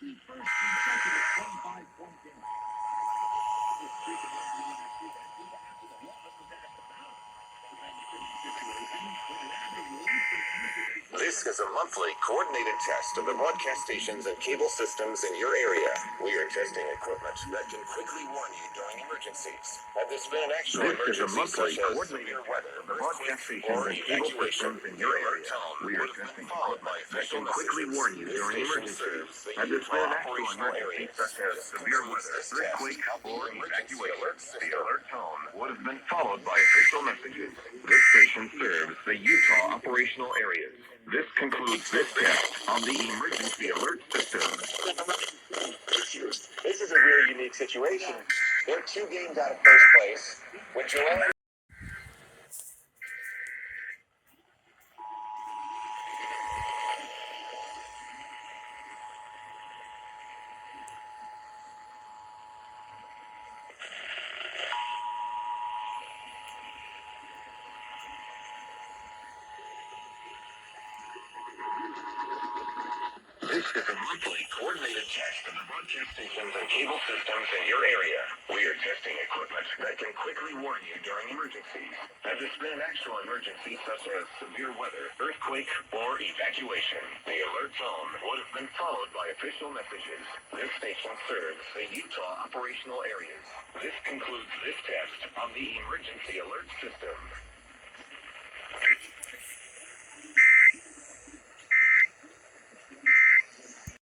This is a monthly coordinated test of the broadcast stations and cable systems in your area. We are testing equipment that can quickly warn you during emergencies. Had this been an actual emergency such as severe weather, earthquake, or evacuation, your alert tone would have been followed by official messages. This station serves the Utah operational areas. This concludes this test of the emergency alert system. The alert tone would have been followed by official messages. This station serves the Utah operational areas. This concludes this test on the emergency alert system. This is a really unique situation. They're 2 games out of first place. With Joel This is a monthly coordinated test of the broadcast stations and cable systems in your area. We are testing equipment that can quickly warn you during emergencies. Had this been an actual emergency such as severe weather, earthquake, or evacuation, the alert tone would have been followed by official messages. This station serves the Utah operational areas. This concludes this test on the emergency alert system.